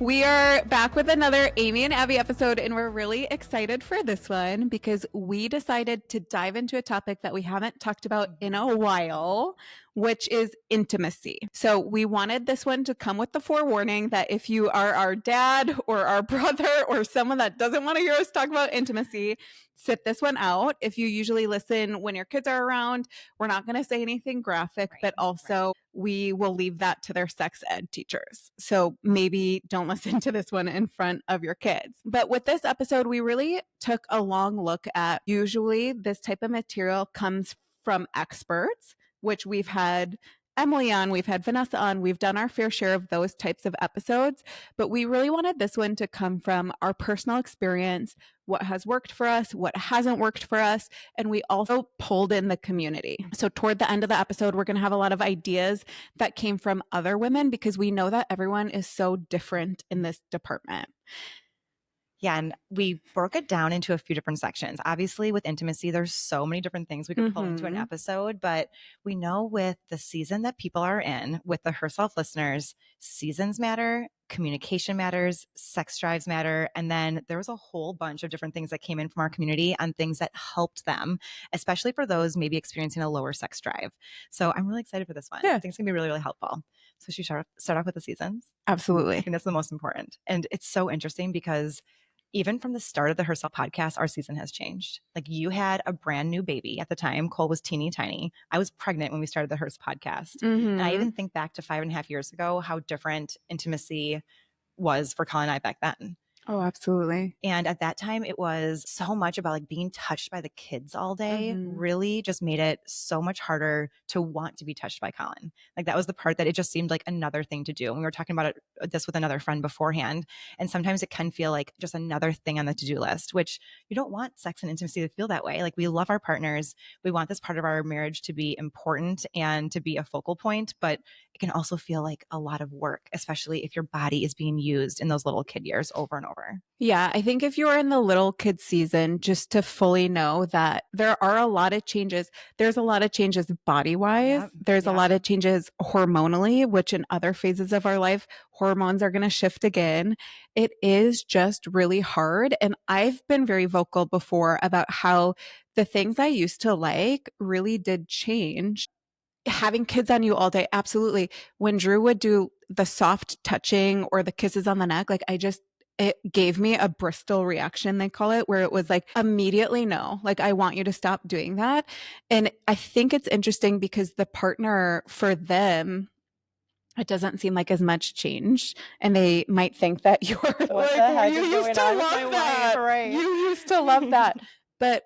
We are back with another Amy and Abby episode, and we're really excited for this one because we decided to dive into a topic that we haven't talked about in a while, which is intimacy. So we wanted this one to come with the forewarning that if you are our dad or our brother or someone that doesn't want to hear us talk about intimacy, sit this one out. If you usually listen when your kids are around, we're not going to say anything graphic, but also we will leave that to their sex ed teachers. So maybe don't listen to this one in front of your kids. But with this episode, we really took a long look at usually this type of material comes from experts, which we've had Emily on, we've had Vanessa on, we've done our fair share of those types of episodes, but we really wanted this one to come from our personal experience, what has worked for us, what hasn't worked for us, and we also pulled in the community. So toward the end of the episode, we're going to have a lot of ideas that came from other women because we know that everyone is so different in this department. Yeah, and we broke it down into a few different sections. Obviously, with intimacy, there's so many different things we could pull into an episode, but we know with the season that people are in, with the Herself listeners, seasons matter, communication matters, sex drives matter, and then there was a whole bunch of different things that came in from our community on things that helped them, especially for those maybe experiencing a lower sex drive. So I'm really excited for this one. Yeah. I think it's going to be really, really helpful. So should we start off with the seasons? Absolutely. I think that's the most important. And it's so interesting because even from the start of the Herself podcast, our season has changed. Like you had a brand new baby at the time. Cole was teeny tiny. I was pregnant when we started the Herself podcast. And I even think back to 5.5 years ago, how different intimacy was for Colin and I back then. Oh, absolutely. And at that time, it was so much about like being touched by the kids all day, really just made it so much harder to want to be touched by Colin. Like that was the part that it just seemed like another thing to do. And we were talking about this with another friend beforehand. And sometimes it can feel like just another thing on the to-do list, which you don't want sex and intimacy to feel that way. Like we love our partners. We want this part of our marriage to be important and to be a focal point, but it can also feel like a lot of work, especially if your body is being used in those little kid years over and over. Yeah, I think if you're in the little kid season, just to fully know that there are a lot of changes. There's a lot of changes body-wise. There's a lot of changes hormonally, which in other phases of our life, hormones are going to shift again. It is just really hard. And I've been very vocal before about how the things I used to like really did change. Having kids on you all day, absolutely. When Drew would do the soft touching or the kisses on the neck, like it gave me a Bristol reaction, they call it, where it was like immediately no, like I want you to stop doing that. And I think it's interesting because the partner for them, it doesn't seem like as much change, and they might think that you're like, you used to love that. Right? You used to love that. But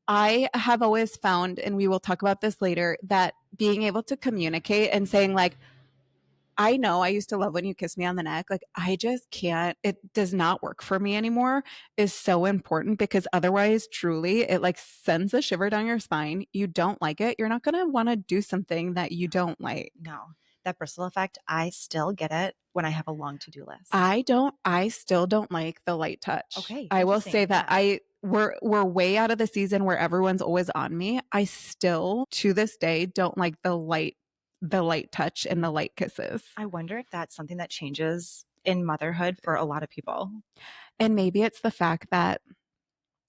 I have always found, and we will talk about this later, that being able to communicate and saying like, I know I used to love when you kiss me on the neck. Like, I just can't, it does not work for me anymore is so important because otherwise, truly, it like sends a shiver down your spine. You don't like it. You're not going to want to do something that you don't like. No, that Bristol effect, I still get it when I have a long to-do list. I still don't like the light touch. Okay. I will say that we're way out of the season where everyone's always on me. I still, to this day, don't like the light touch and the light kisses. I wonder if that's something that changes in motherhood for a lot of people. And maybe it's the fact that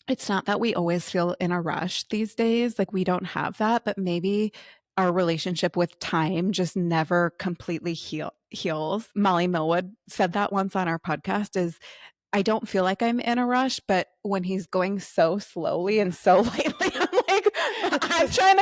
it's not that we always feel in a rush these days. Like we don't have that, but maybe our relationship with time just never completely heals. Molly Millwood said that once on our podcast is, I don't feel like I'm in a rush, but when he's going so slowly and so lightly, I'm like, I'm trying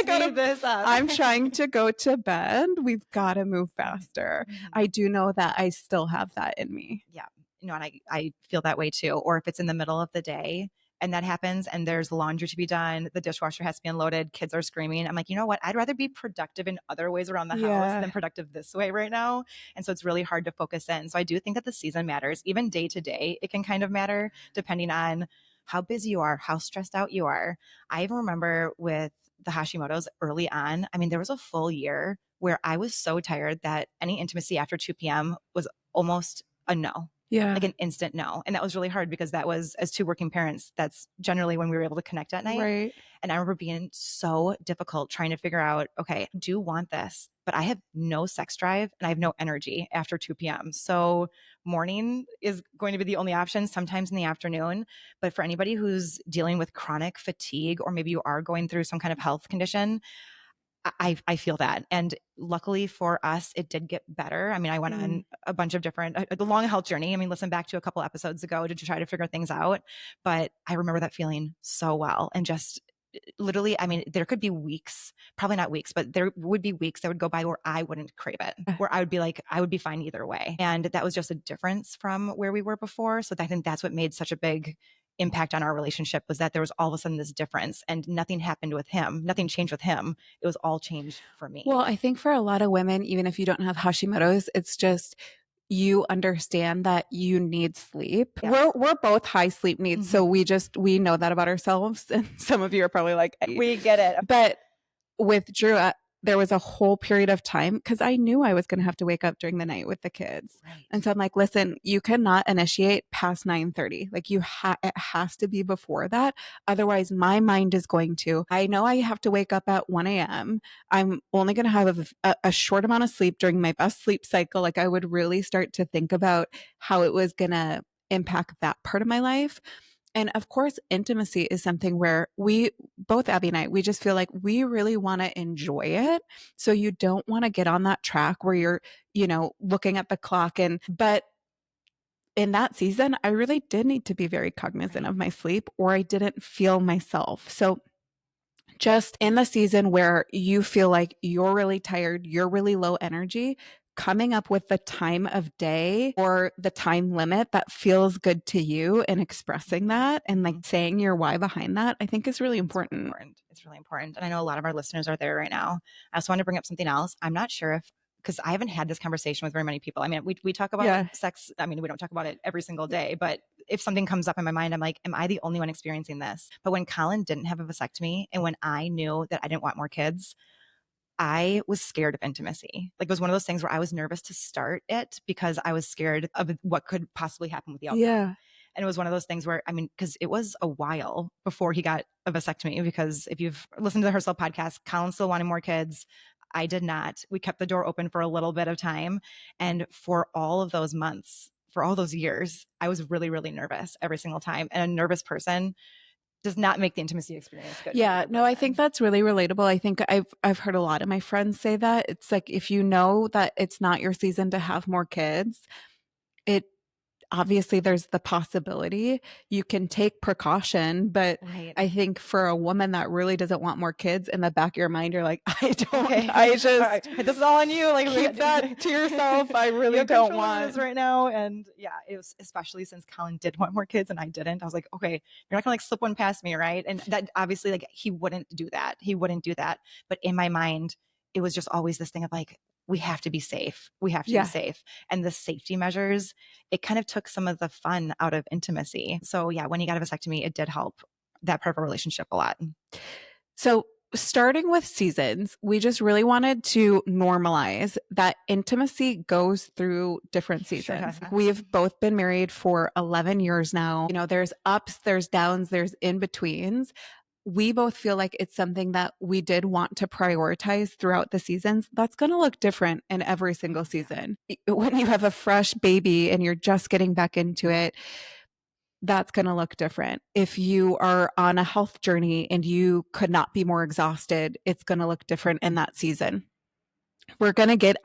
to go to bed. We've got to move faster. I do know that I still have that in me. Yeah. And I feel that way too. Or if it's in the middle of the day and that happens and there's laundry to be done, the dishwasher has to be unloaded, kids are screaming. I'm like, you know what? I'd rather be productive in other ways around the house than productive this way right now. And so it's really hard to focus in. So I do think that the season matters. Even day to day, it can kind of matter depending on how busy you are, how stressed out you are. I even remember with the Hashimoto's early on, I mean, there was a full year where I was so tired that any intimacy after 2 p.m. was almost a no. Yeah. Like an instant no. And that was really hard because that was, as two working parents, that's generally when we were able to connect at night. Right. And I remember being so difficult trying to figure out, okay, I do want this, but I have no sex drive and I have no energy after 2 p.m. So morning is going to be the only option, sometimes in the afternoon. But for anybody who's dealing with chronic fatigue, or maybe you are going through some kind of health condition, I feel that. And luckily for us, it did get better. I mean, I went on a bunch of different, the long health journey. I mean, listen back to a couple episodes ago to try to figure things out. But I remember that feeling so well. And just literally, I mean, there could be weeks, probably not weeks, but there would be weeks that would go by where I wouldn't crave it, where I would be like, I would be fine either way. And that was just a difference from where we were before. So I think that's what made such a big impact on our relationship, was that there was all of a sudden this difference, and nothing happened with him. Nothing changed with him. It was all changed for me. Well, I think for a lot of women, even if you don't have Hashimoto's, it's just you understand that you need sleep. Yes. We're both high sleep needs, so we know that about ourselves. And some of you are probably like, We get it. But with Drew, there was a whole period of time because I knew I was going to have to wake up during the night with the kids. Right. And so I'm like, listen, you cannot initiate past 9:30. Like it has to be before that. Otherwise my mind is going to, I know I have to wake up at 1 a.m. I'm only going to have a short amount of sleep during my best sleep cycle. Like I would really start to think about how it was going to impact that part of my life. And of course, intimacy is something where we both, Abby and I, we just feel like we really want to enjoy it. So you don't want to get on that track where you're, looking at the clock. But in that season, I really did need to be very cognizant of my sleep, or I didn't feel myself. So just in the season where you feel like you're really tired, you're really low energy, coming up with the time of day or the time limit that feels good to you and expressing that and like saying your why behind that, I think is really important. It's really important. And I know a lot of our listeners are there right now. I also want to bring up something else. I'm not sure if, because I haven't had this conversation with very many people. I mean, we talk about sex. I mean, we don't talk about it every single day, but if something comes up in my mind, I'm like, am I the only one experiencing this? But when Colin didn't have a vasectomy, and when I knew that I didn't want more kids, I was scared of intimacy. Like it was one of those things where I was nervous to start it because I was scared of what could possibly happen with the outcome. Yeah. And it was one of those things where, I mean, because it was a while before he got a vasectomy, because if you've listened to the Herself podcast, Colin still wanted more kids. I did not. We kept the door open for a little bit of time. And for all of those months, for all those years, I was really, really nervous every single time. And a nervous person does not make the intimacy experience good. Yeah, no, I think that's really relatable. I think I've heard a lot of my friends say that. It's like if you know that it's not your season to have more kids, it obviously there's the possibility you can take precaution, but I think for a woman that really doesn't want more kids, in the back of your mind you're like, I don't, I just right. This is all on you, like keep that to yourself. I really don't want this right now. And yeah, it was, especially since Colin did want more kids and I didn't, I was like, okay, you're not gonna like slip one past me, right? And that obviously, like, he wouldn't do that, but in my mind it was just always this thing of like, we have to be safe. We have to be safe. And the safety measures, it kind of took some of the fun out of intimacy. So yeah, when he got a vasectomy, it did help that part of our relationship a lot. So starting with seasons, we just really wanted to normalize that intimacy goes through different seasons. Sure. We've both been married for 11 years now. There's ups, there's downs, there's in betweens. We both feel like it's something that we did want to prioritize throughout the seasons. That's going to look different in every single season. When you have a fresh baby and you're just getting back into it, that's going to look different. If you are on a health journey and you could not be more exhausted, it's going to look different in that season. We're going to get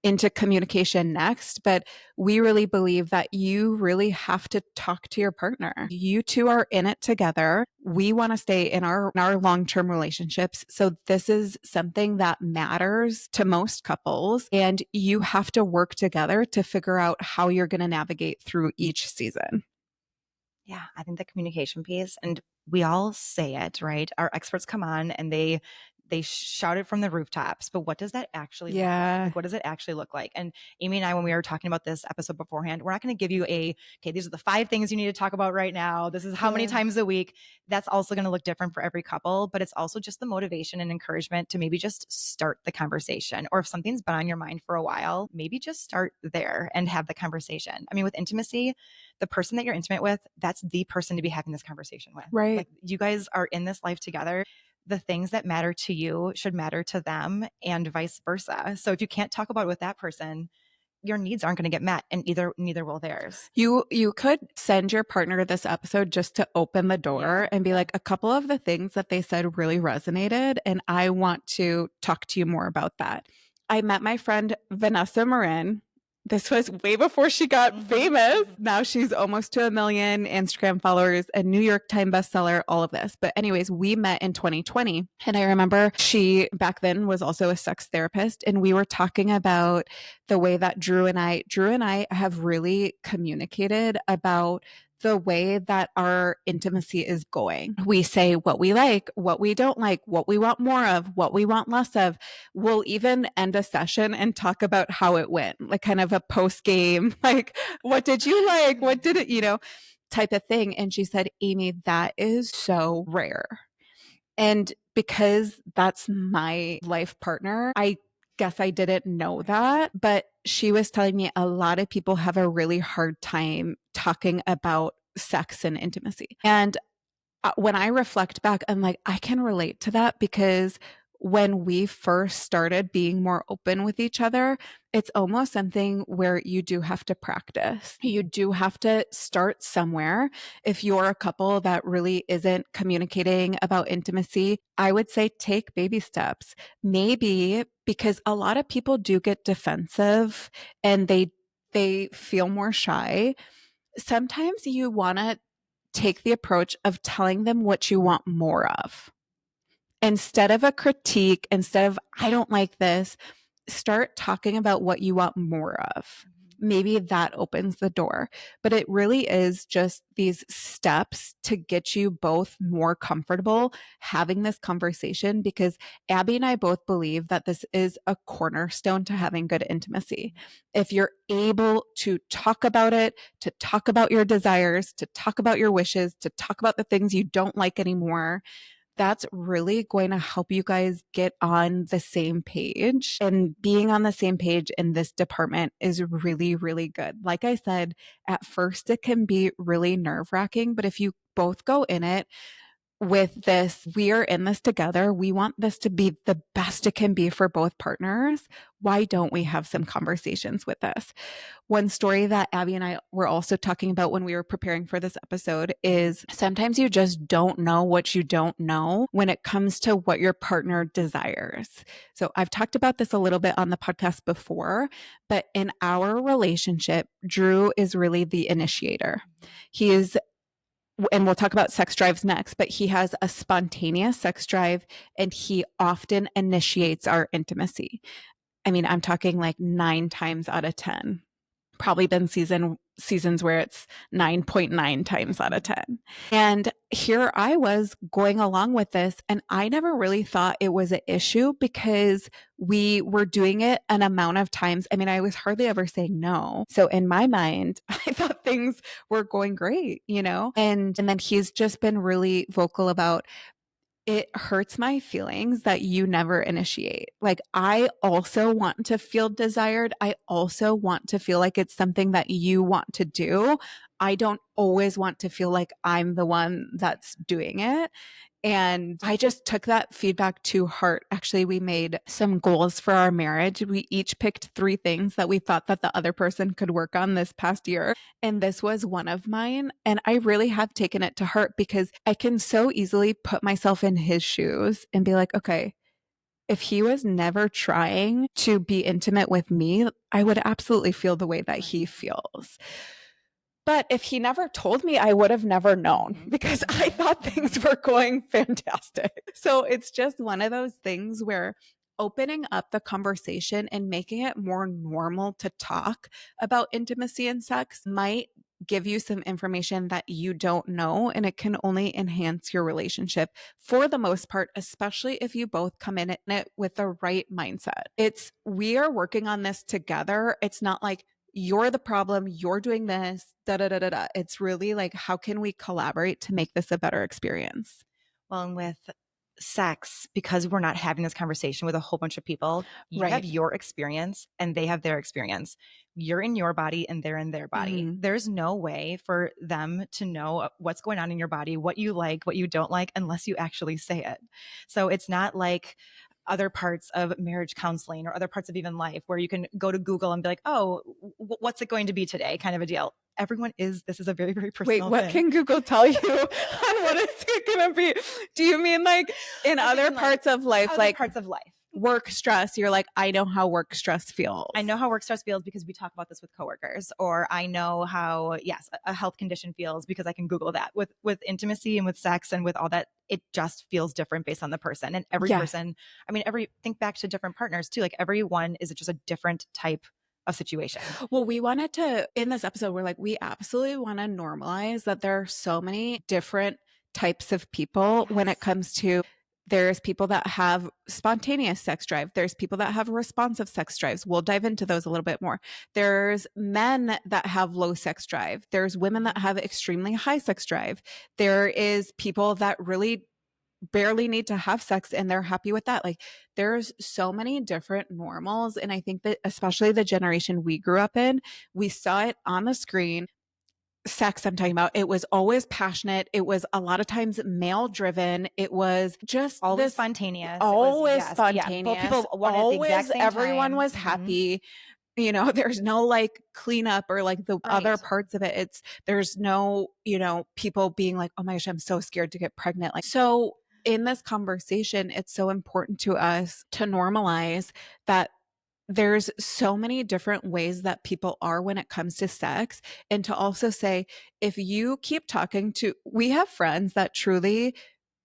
into communication next, but we really believe that you really have to talk to your partner. You two are in it together. We want to stay in our long-term relationships. So this is something that matters to most couples, and you have to work together to figure out how you're going to navigate through each season. Yeah, I think the communication piece, and we all say it, right? Our experts come on and they shout it from the rooftops, but what does that actually look like? Like, what does it actually look like? And Amy and I, when we were talking about this episode beforehand, we're not going to give you okay, these are the 5 things you need to talk about right now. This is how many times a week. That's also going to look different for every couple, but it's also just the motivation and encouragement to maybe just start the conversation. Or if something's been on your mind for a while, maybe just start there and have the conversation. I mean, with intimacy, the person that you're intimate with, that's the person to be having this conversation with. Right. Like, you guys are in this life together. The things that matter to you should matter to them, and vice versa. So if you can't talk about it with that person, your needs aren't going to get met, and neither will theirs. You could send your partner this episode just to open the door and be like, a couple of the things that they said really resonated, and I want to talk to you more about that. I met my friend Vanessa Marin. This was way before she got famous. Now she's almost to 1 million Instagram followers, a New York Times bestseller, all of this. But anyways, we met in 2020. And I remember she back then was also a sex therapist. And we were talking about the way that Drew and I have really communicated about the way that our intimacy is going. We say what we like, what we don't like, what we want more of, what we want less of. We'll even end a session and talk about how it went, like kind of a post game, like, what did you like? What did it, type of thing. And she said, Amy, that is so rare. And because that's my life partner, I guess I didn't know that, but she was telling me a lot of people have a really hard time talking about sex and intimacy. And when I reflect back, I'm like, I can relate to that because when we first started being more open with each other, it's almost something where you do have to practice. You do have to start somewhere. If you're a couple that really isn't communicating about intimacy, I would say take baby steps. Maybe because a lot of people do get defensive and they feel more shy. Sometimes you want to take the approach of telling them what you want more of. Instead of a critique, instead of, I don't like this, start talking about what you want more of. Maybe that opens the door. But it really is just these steps to get you both more comfortable having this conversation, because Abby and I both believe that this is a cornerstone to having good intimacy. If you're able to talk about it, to talk about your desires, to talk about your wishes, to talk about the things you don't like anymore, that's really going to help you guys get on the same page. And being on the same page in this department is really, really good. Like I said, at first it can be really nerve-wracking, but if you both go in it with this, we are in this together, we want this to be the best it can be for both partners, why don't we have some conversations with this? One story that Abby and I were also talking about when we were preparing for this episode is sometimes you just don't know what you don't know when it comes to what your partner desires. So I've talked about this a little bit on the podcast before, but in our relationship, Drew is really the initiator. He is, and we'll talk about sex drives next, but he has a spontaneous sex drive and he often initiates our intimacy. I mean, I'm talking like 9 times out of 10. Probably been seasons where it's 9.9 times out of 10. And here I was going along with this, and I never really thought it was an issue because we were doing it an amount of times. I mean, I was hardly ever saying no. So in my mind, I thought things were going great, And then he's just been really vocal about, it hurts my feelings that you never initiate. Like, I also want to feel desired. I also want to feel like it's something that you want to do. I don't always want to feel like I'm the one that's doing it. And I just took that feedback to heart. Actually, we made some goals for our marriage. We each picked 3 things that we thought that the other person could work on this past year. And this was one of mine. And I really have taken it to heart because I can so easily put myself in his shoes and be like, okay, if he was never trying to be intimate with me, I would absolutely feel the way that he feels. But if he never told me, I would have never known because I thought things were going fantastic. So it's just one of those things where opening up the conversation and making it more normal to talk about intimacy and sex might give you some information that you don't know, and it can only enhance your relationship for the most part, especially if you both come in it with the right mindset. We are working on this together. It's not like, you're the problem, you're doing this, da da da da da. It's really like, how can we collaborate to make this a better experience? Well, and with sex, because we're not having this conversation with a whole bunch of people, you have your experience and they have their experience. You're in your body and they're in their body. There's no way for them to know what's going on in your body, what you like, what you don't like, unless you actually say it. So it's not like other parts of marriage counseling or other parts of even life where you can go to Google and be like, oh, what's it going to be today? Kind of a deal. This is a very, very Wait, personal what thing. can Google tell you on what is it going to be? Do you mean like in other parts of life, other like parts of life? Work stress, you're like, I know how work stress feels. I know how work stress feels because we talk about this with coworkers, or I know how, yes, a health condition feels because I can Google that. With intimacy and with sex and with all that, it just feels different based on the person. And every person, I mean, think back to different partners too. Like everyone is just a different type of situation. Well, we wanted to, in this episode, we're like, we absolutely want to normalize that there are so many different types of people when it comes to there's people that have spontaneous sex drive. There's people that have responsive sex drives. We'll dive into those a little bit more. There's men that have low sex drive. There's women that have extremely high sex drive. There is people that really barely need to have sex and they're happy with that. Like there's so many different normals. And I think that especially the generation we grew up in, we saw it on the screen. Sex, I'm talking about, it was always passionate. It was a lot of times male driven. It was just always spontaneous. Always spontaneous. Yeah, people wanted always, it the exact same everyone time. was happy. You know, there's no like cleanup or like the other parts of it. There's no, people being like, oh my gosh, I'm so scared to get pregnant. Like, so in this conversation, it's so important to us to normalize that there's so many different ways that people are when it comes to sex. And to also say, if you keep talking to, we have friends that truly,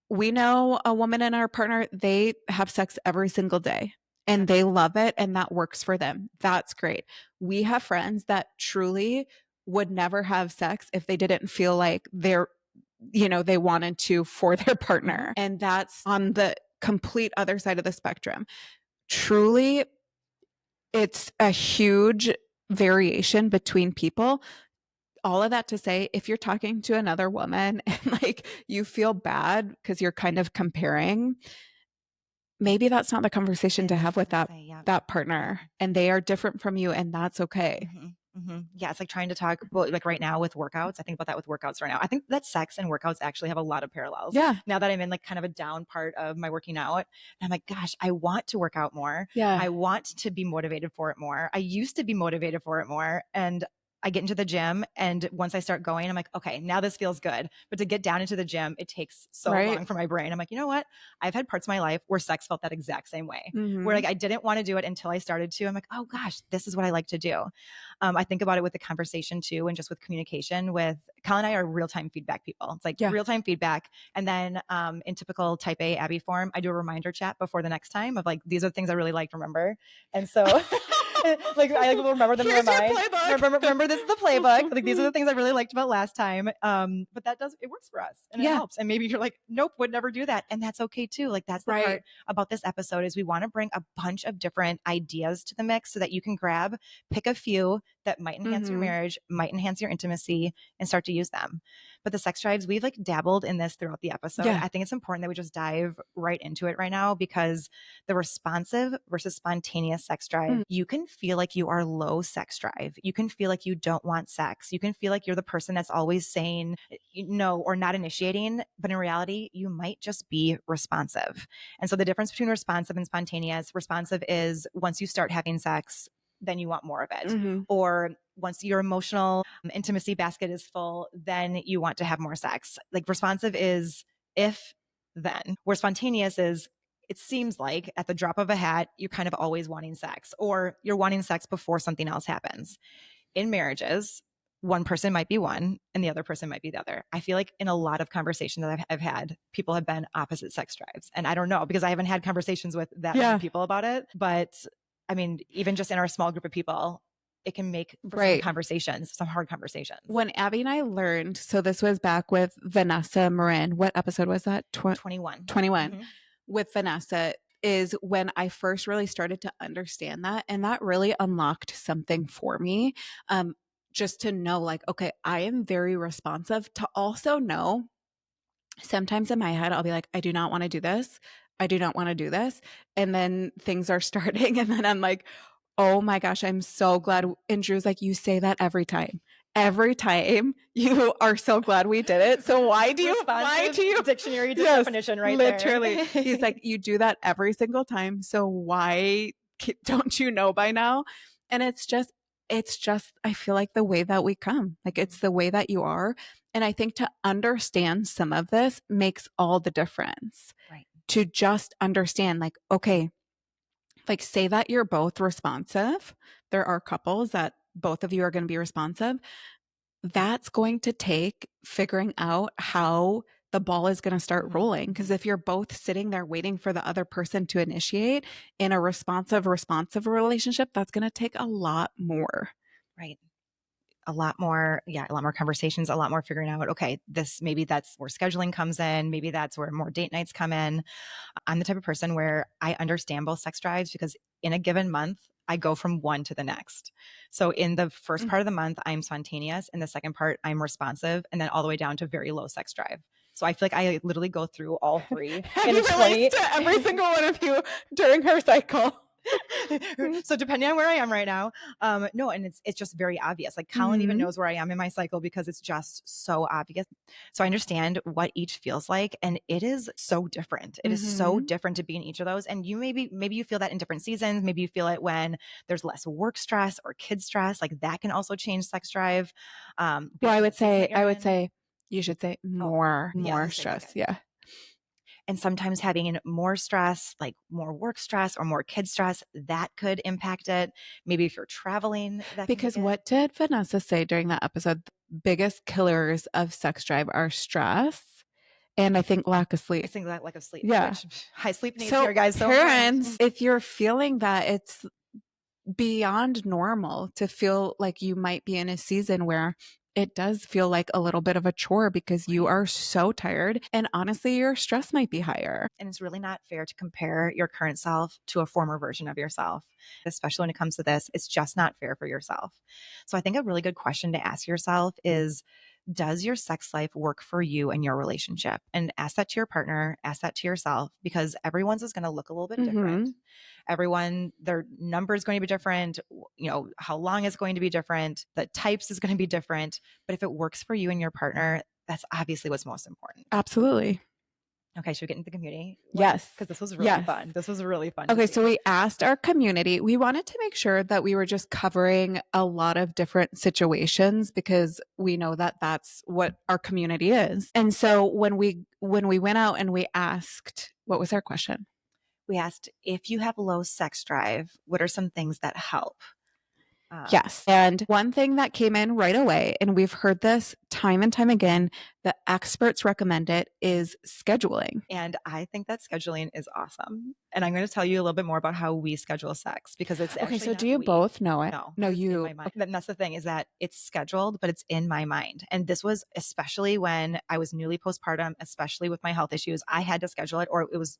we know a woman and our partner, they have sex every single day and they love it and that works for them. That's great. We have friends that truly would never have sex if they didn't feel like they wanted to for their partner. And that's on the complete other side of the spectrum. Truly, it's a huge variation between people. All of that to say, if you're talking to another woman and like you feel bad because you're kind of comparing, maybe that's not the conversation to have with that partner, and they are different from you, and that's okay. Yeah, it's like trying to talk, like right now with workouts. I think about that with workouts right now. I think that sex and workouts actually have a lot of parallels. Yeah. Now that I'm in like kind of a down part of my working out, I'm like, gosh, I want to work out more. Yeah. I want to be motivated for it more. I used to be motivated for it more. And I get into the gym, and once I start going, I'm like, okay, now this feels good. But to get down into the gym, it takes so long for my brain. I'm like, you know what? I've had parts of my life where sex felt that exact same way, where like I didn't want to do it until I started to. I'm like, oh gosh, this is what I like to do. I think about it with the conversation too, and just with communication. With Colin and I are real-time feedback people. It's like real-time feedback. And then in typical type A Abby form, I do a reminder chat before the next time of like, these are the things I really like to remember. And so like I will remember them. Remember this is the playbook. Like these are the things I really liked about last time. But it works for us and it helps. And maybe you're like, nope, would never do that. And that's okay too. Like that's the part about this episode is we want to bring a bunch of different ideas to the mix so that you can pick a few that might enhance your marriage, might enhance your intimacy, and start to use them. But the sex drives, we've like dabbled in this throughout the episode. I think it's important that we just dive right into it right now, because the responsive versus spontaneous sex drive, you can feel like you are low sex drive. You can feel like you don't want sex. You can feel like you're the person that's always saying no or not initiating. But in reality, you might just be responsive. And so the difference between responsive and spontaneous, responsive is once you start having sex, then you want more of it. Or once your emotional intimacy basket is full, then you want to have more sex. Like responsive is if, then. Where spontaneous is, it seems like at the drop of a hat, you're kind of always wanting sex, or you're wanting sex before something else happens. In marriages, one person might be one and the other person might be the other. I feel like in a lot of conversations that I've had, people have been opposite sex drives. And I don't know, because I haven't had conversations with that many people about it. But I mean, even just in our small group of people, it can make for some conversations, some hard conversations. When Abby and I learned, so this was back with Vanessa Marin. What episode was that? 21. With Vanessa is when I first really started to understand that. And that really unlocked something for me. Just to know like, okay, I am very responsive. To also know sometimes in my head, I'll be like, I do not want to do this. I do not want to do this. And then things are starting. And then I'm like, oh my gosh, I'm so glad. And Drew's like, you say that every time. every time you are so glad we did it. So why do you dictionary yes, definition right literally. there. He's like, you do that every single time. So why don't you know by now? And it's just, I feel like the way that we come, like it's the way that you are. And I think to understand some of this makes all the difference. Right. To just understand, like, okay, like say that you're both responsive. There are couples that both of you are going to be responsive. That's going to take figuring out how the ball is going to start rolling. Because if you're both sitting there waiting for the other person to initiate in a responsive relationship, that's going to take a lot more. Right. A lot more conversations, a lot more figuring out, okay, maybe that's where scheduling comes in. Maybe that's where more date nights come in. I'm the type of person where I understand both sex drives because in a given month, I go from one to the next. So in the first part of the month, I'm spontaneous. In the second part, I'm responsive. And then all the way down to very low sex drive. So I feel like I literally go through all three in a 20 to every single one of you during her cycle. So depending on where I am right now, no, and it's just very obvious. Like Colin even knows where I am in my cycle because it's just so obvious. So I understand what each feels like, and it is so different. It is so different to be in each of those. And you maybe you feel that in different seasons. Maybe you feel it when there's less work stress or kid stress. Like that can also change sex drive. Well, I would say you should say more stress. Okay. Yeah. And sometimes having more stress, like more work stress or more kid stress, that could impact it. Maybe if you're traveling, because what did Vanessa say during that episode? The biggest killers of sex drive are stress and I think lack of sleep. I think that lack of sleep. Yeah. High sleep needs so here, guys. So parents, if you're feeling that it's beyond normal to feel like you might be in a season where it does feel like a little bit of a chore because you are so tired and honestly your stress might be higher. And it's really not fair to compare your current self to a former version of yourself, especially when it comes to this. It's just not fair for yourself. So I think a really good question to ask yourself is, does your sex life work for you and your relationship? And ask that to your partner, ask that to yourself, because everyone's is going to look a little bit different. Everyone, their number is going to be different. You know, how long is going to be different. The types is going to be different. But if it works for you and your partner, that's obviously what's most important. Absolutely. Okay, should we get into the community? Yes. Because this was really fun. This was really fun. Okay, so we asked our community. We wanted to make sure that we were just covering a lot of different situations because we know that that's what our community is. And so when we went out and we asked, what was our question? We asked, if you have low sex drive, what are some things that help? Yes. And one thing that came in right away, and we've heard this time and time again, the experts recommend it, is scheduling. And I think that scheduling is awesome. And I'm going to tell you a little bit more about how we schedule sex because it's actually. Okay, so do you both know it? No, you. In my mind. And that's the thing is that it's scheduled, but it's in my mind. And this was especially when I was newly postpartum, especially with my health issues. I had to schedule it, or it was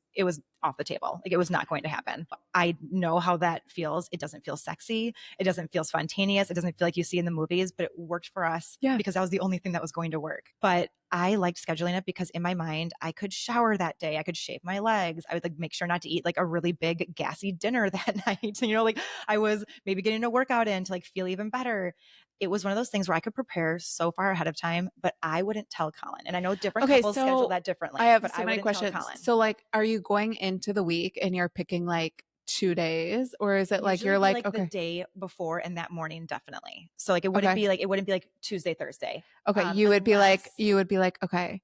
off the table. Like it was not going to happen. I know how that feels. It doesn't feel sexy. It doesn't feel spontaneous. It doesn't feel like you see in the movies, but it worked for us because that was the only thing that was going to work. But I liked scheduling it because in my mind, I could shower that day. I could shave my legs. I would like make sure not to eat like a really big gassy dinner that night. You know, like I was maybe getting a workout in to like feel even better. It was one of those things where I could prepare so far ahead of time, but I wouldn't tell Colin. And I know different couples schedule that differently. I have so many questions. So like, are you going into the week and you're picking like 2 days, or is it like you're like okay, the day before and that morning definitely. So like it wouldn't be like Tuesday, Thursday. Okay, you would be like okay,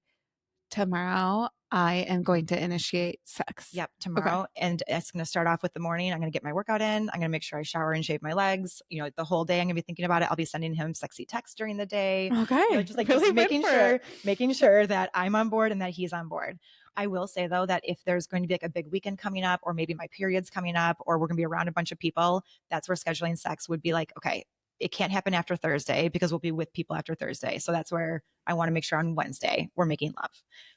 tomorrow I am going to initiate sex. Yep, tomorrow. Okay. And it's going to start off with the morning. I'm going to get my workout in. I'm going to make sure I shower and shave my legs. You know, the whole day I'm going to be thinking about it. I'll be sending him sexy texts during the day. Okay. You know, just like really making sure that I'm on board and that he's on board. I will say though, that if there's going to be like a big weekend coming up, or maybe my period's coming up, or we're going to be around a bunch of people, that's where scheduling sex would be like, okay, it can't happen after Thursday because we'll be with people after Thursday. So that's where I want to make sure on Wednesday we're making love.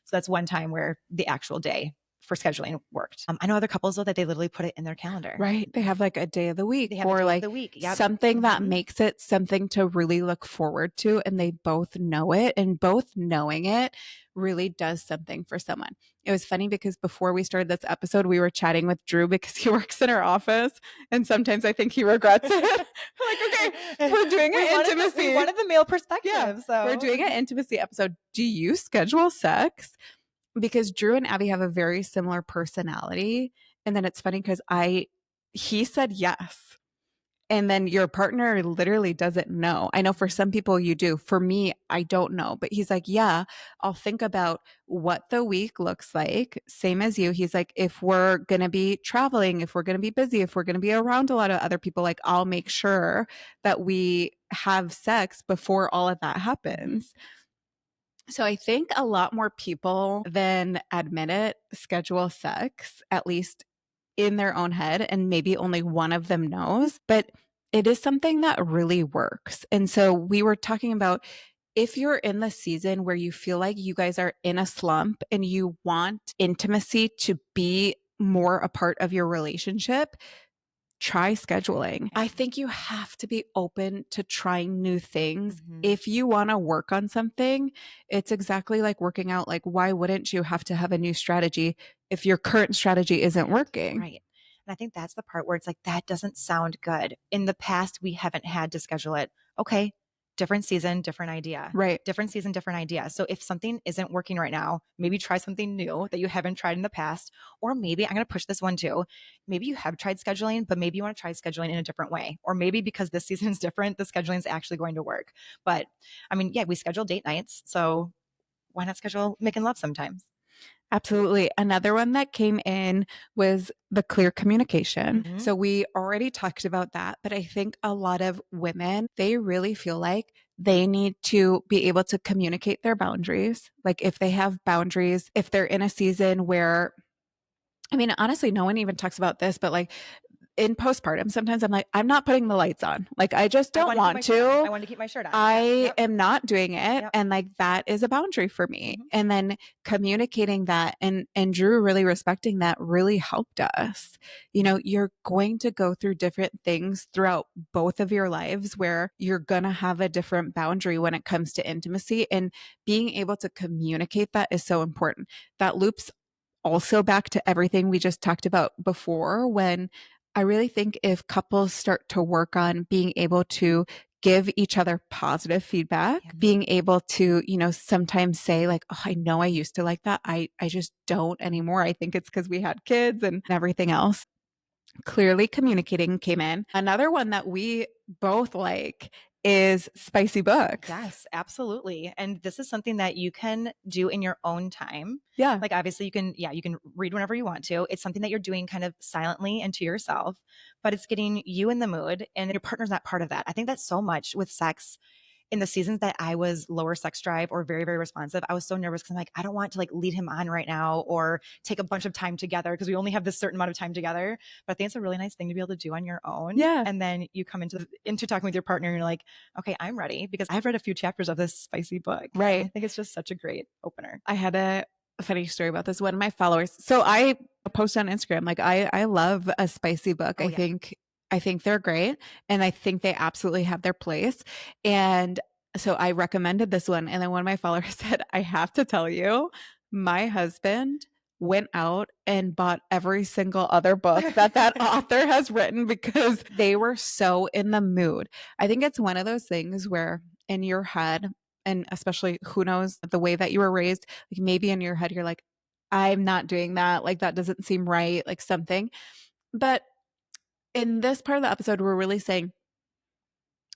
So that's one time where the actual day for scheduling worked. I know other couples though that they literally put it in their calendar. Right. They have like a day of the week They have a or day of like the week. Yep. something that makes it something to really look forward to. And they both know it, and both knowing it really does something for someone. It was funny because before we started this episode, we were chatting with Drew because he works in our office. And sometimes I think he regrets it. Like, okay, we're doing an intimacy. We wanted the male perspective. Yeah, so we're doing an intimacy episode. Do you schedule sex? Because Drew and Abby have a very similar personality. And then it's funny because he said yes. And then your partner literally doesn't know. I know for some people you do. For me, I don't know. But he's like, yeah, I'll think about what the week looks like. Same as you. He's like, if we're going to be traveling, if we're going to be busy, if we're going to be around a lot of other people, like I'll make sure that we have sex before all of that happens. So I think a lot more people than admit it schedule sex, at least in their own head, and maybe only one of them knows, but it is something that really works. And so we were talking about if you're in the season where you feel like you guys are in a slump and you want intimacy to be more a part of your relationship, try scheduling. I think you have to be open to trying new things. If you want to work on something, it's exactly like working out. Like, why wouldn't you have to have a new strategy if your current strategy isn't working? Right. And I think that's the part where it's like, that doesn't sound good. In the past, we haven't had to schedule it. Okay. Different season, different idea. Right. Different season, different idea. So if something isn't working right now, maybe try something new that you haven't tried in the past. Or maybe I'm going to push this one too. Maybe you have tried scheduling, but maybe you want to try scheduling in a different way. Or maybe because this season is different, the scheduling is actually going to work. But I mean, yeah, we schedule date nights. So why not schedule making love sometimes? Absolutely. Another one that came in was the clear communication. So we already talked about that, but I think a lot of women, they really feel like they need to be able to communicate their boundaries. Like if they have boundaries, if they're in a season where, I mean, honestly, no one even talks about this, but like in postpartum, sometimes I'm like, I'm not putting the lights on. Like, I just don't want to. I want to keep my shirt on. I am not doing it. And like, that is a boundary for me. And then communicating that and Drew really respecting that really helped us. You know, you're going to go through different things throughout both of your lives where you're going to have a different boundary when it comes to intimacy, and being able to communicate that is so important. That loops also back to everything we just talked about before, when I really think if couples start to work on being able to give each other positive feedback, being able to, you know, sometimes say like, oh, I know I used to like that. I just don't anymore. I think it's because we had kids and everything else. Clearly communicating came in. Another one that we both like is spicy books. Yes, absolutely. And this is something that you can do in your own time. Yeah. Like obviously you can read whenever you want to. It's something that you're doing kind of silently and to yourself, but it's getting you in the mood and your partner's not part of that. I think that's so much with sex. In the seasons that I was lower sex drive or very, very responsive, I was so nervous because I'm like, I don't want to like lead him on right now or take a bunch of time together because we only have this certain amount of time together. But I think it's a really nice thing to be able to do on your own. Yeah. And then you come into talking with your partner and you're like, okay, I'm ready because I've read a few chapters of this spicy book. Right. I think it's just such a great opener. I had a funny story about this. One of my followers. So I post on Instagram, like I love a spicy book. I think they're great. And I think they absolutely have their place. And so I recommended this one. And then one of my followers said, I have to tell you, my husband went out and bought every single other book that author has written because they were so in the mood. I think it's one of those things where in your head, and especially who knows the way that you were raised, like maybe in your head, you're like, I'm not doing that. Like that doesn't seem right, like something. But in this part of the episode, we're really saying,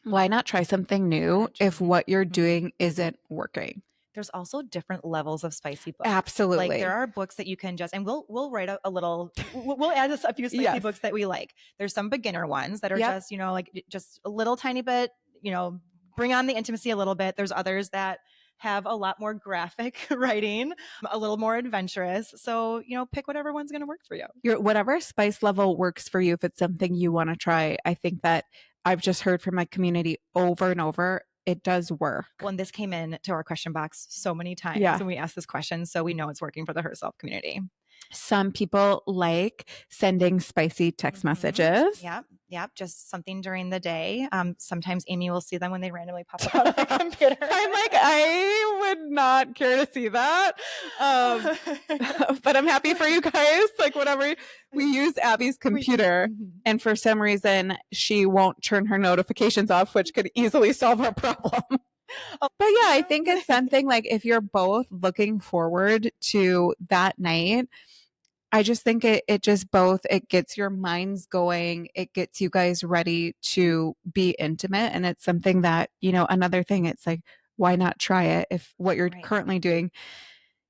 why not try something new if what you're doing isn't working? There's also different levels of spicy books. Absolutely. Like there are books that you can just, and we'll write a little, we'll add a few spicy books that we like. There's some beginner ones that are just, you know, like just a little tiny bit, you know, bring on the intimacy a little bit. There's others that have a lot more graphic writing, a little more adventurous. So, you know, pick whatever one's going to work for you. Whatever spice level works for you, if it's something you want to try. I think that I've just heard from my community over and over, it does work. Well, and this came in to our question box so many times when we asked this question. So we know it's working for the herself community. Some people like sending spicy text messages. Yep. Yep. Just something during the day. Sometimes Amy will see them when they randomly pop up on my computer. I'm like, I would not care to see that. But I'm happy for you guys. Like, whatever. We use Abby's computer, and for some reason, she won't turn her notifications off, which could easily solve our problem. But yeah, I think it's something like if you're both looking forward to that night, I just think it just both, it gets your minds going. It gets you guys ready to be intimate. And it's something that, another thing, it's like, why not try it if what you're currently doing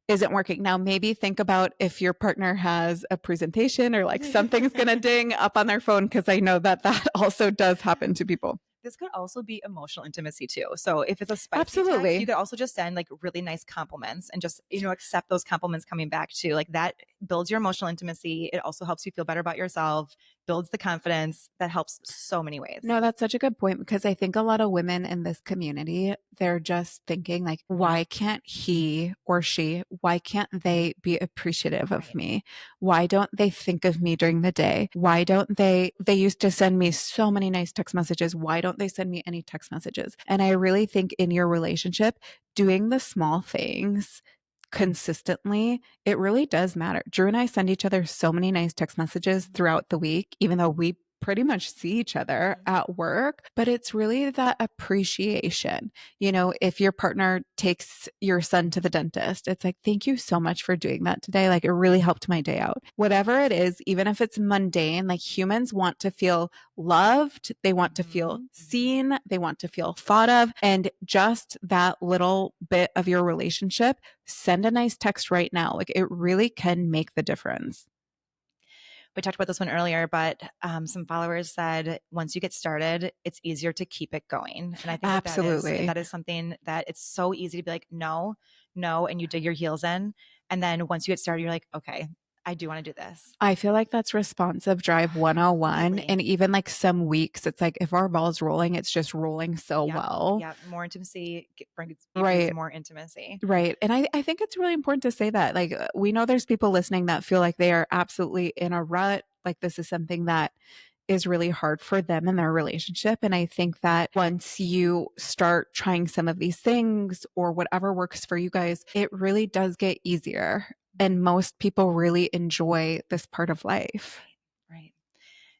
isn't working? Now, maybe think about if your partner has a presentation or like something's going to ding up on their phone, because I know that also does happen to people. This could also be emotional intimacy too. So if it's a spicy Absolutely. text, you could also just send like really nice compliments and just, accept those compliments coming back too. Like that builds your emotional intimacy. It also helps you feel better about yourself, builds the confidence. That helps so many ways. No, that's such a good point, because I think a lot of women in this community, they're just thinking like, why can't he or she, why can't they be appreciative of me? Why don't they think of me during the day? Why don't they used to send me so many nice text messages. Why don't they send me any text messages? And I really think in your relationship, doing the small things consistently, it really does matter. Drew and I send each other so many nice text messages throughout the week, even though we pretty much see each other at work, but it's really that appreciation. If your partner takes your son to the dentist, it's like, thank you so much for doing that today. Like, it really helped my day out. Whatever it is, even if it's mundane, like, humans want to feel loved. They want to feel seen. They want to feel thought of. And just that little bit of your relationship, send a nice text right now. Like, it really can make the difference. We talked about this one earlier, but some followers said once you get started, it's easier to keep it going. And I think Absolutely. that is something that it's so easy to be like, no, and you dig your heels in. And then once you get started, you're like, okay, I do want to do this. I feel like that's responsive drive 101. Completely. And even like some weeks, it's like if our ball's rolling, it's just rolling so well. Yeah. More intimacy brings more intimacy. Right. And I think it's really important to say that. Like, we know there's people listening that feel like they are absolutely in a rut. Like, this is something that is really hard for them in their relationship. And I think that once you start trying some of these things or whatever works for you guys, it really does get easier. And most people really enjoy this part of life. Right.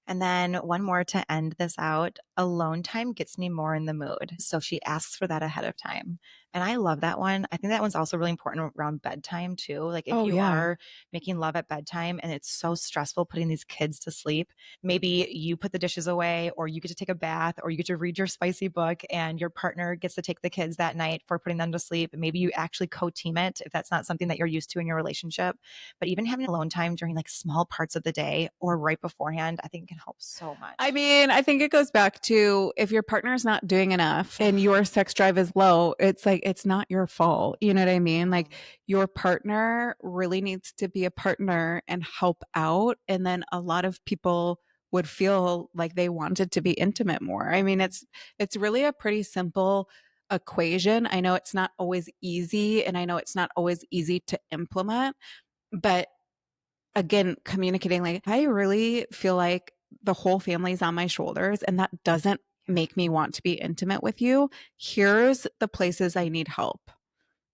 And then one more to end this out. Alone time gets me more in the mood. So she asks for that ahead of time. And I love that one. I think that one's also really important around bedtime too. Like if you are making love at bedtime and it's so stressful putting these kids to sleep, maybe you put the dishes away or you get to take a bath or you get to read your spicy book and your partner gets to take the kids that night for putting them to sleep. Maybe you actually co-team it if that's not something that you're used to in your relationship. But even having alone time during like small parts of the day or right beforehand, I think can help so much. I mean, I think it goes back to if your partner's not doing enough and your sex drive is low, it's like, it's not your fault. You know what I mean? Like, your partner really needs to be a partner and help out. And then a lot of people would feel like they wanted to be intimate more. I mean, it's really a pretty simple equation. I know it's not always easy, and I know it's not always easy to implement, but again, communicating like, I really feel like the whole family's on my shoulders and that doesn't make me want to be intimate with you. Here's the places I need help.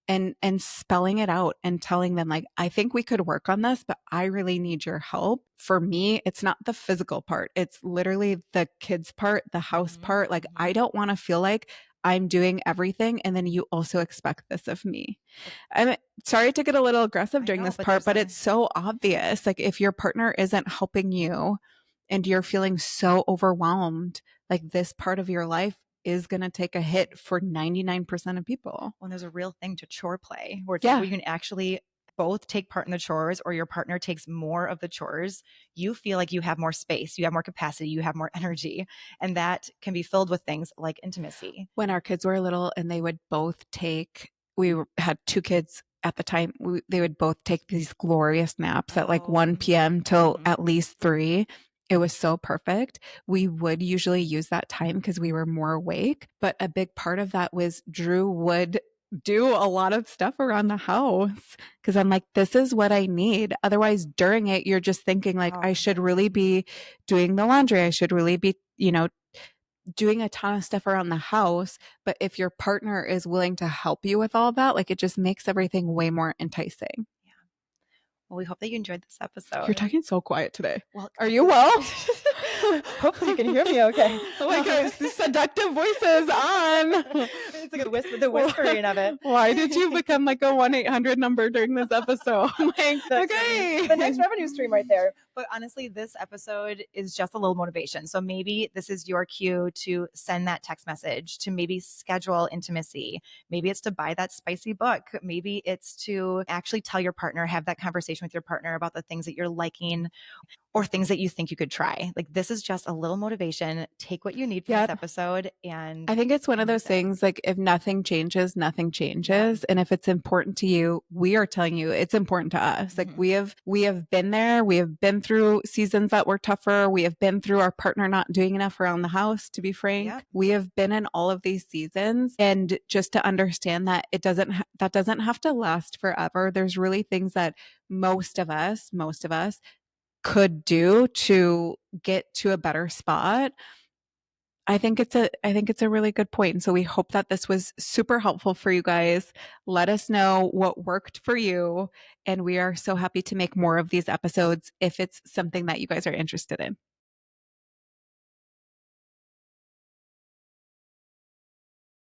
And spelling it out and telling them like, I think we could work on this, but I really need your help. For me, it's not the physical part. It's literally the kids part, the house part. Like, I don't want to feel like I'm doing everything and then you also expect this of me. I'm sorry to get a little aggressive during this part, but it's so obvious. Like, if your partner isn't helping you and you're feeling so overwhelmed, like, this part of your life is going to take a hit for 99% of people. When there's a real thing to chore play where it's like, you can actually both take part in the chores or your partner takes more of the chores, you feel like you have more space, you have more capacity, you have more energy. And that can be filled with things like intimacy. When our kids were little and they would both we had 2 kids at the time, they would both take these glorious naps at like 1 p.m. till at least 3. It was so perfect. We would usually use that time because we were more awake. But a big part of that was Drew would do a lot of stuff around the house because I'm like, this is what I need. Otherwise, during it, you're just thinking, like, I should really be doing the laundry. I should really be, doing a ton of stuff around the house. But if your partner is willing to help you with all that, like, it just makes everything way more enticing. Yeah. Well, we hope that you enjoyed this episode. You're talking so quiet today. Well, are you well? Hopefully you can hear me okay. Oh my gosh, the seductive voices on. It's like the whispering of it. Why did you become like a 1-800 number during this episode? Like, okay. The next revenue stream right there. But honestly, this episode is just a little motivation. So maybe this is your cue to send that text message, to maybe schedule intimacy. Maybe it's to buy that spicy book. Maybe it's to actually tell your partner, have that conversation with your partner about the things that you're liking or things that you think you could try. Like, this is just a little motivation. Take what you need from this episode. And I think it's one of those things, like, if nothing changes, nothing changes. And if it's important to you, we are telling you it's important to us. Like, we have been there. We have been through seasons that were tougher. We have been through our partner not doing enough around the house, to be frank. We have been in all of these seasons. And just to understand that that doesn't have to last forever. There's really things that most of us could do to get to a better spot. I think it's a really good point. And so we hope that this was super helpful for you guys. Let us know what worked for you. And we are so happy to make more of these episodes if it's something that you guys are interested in.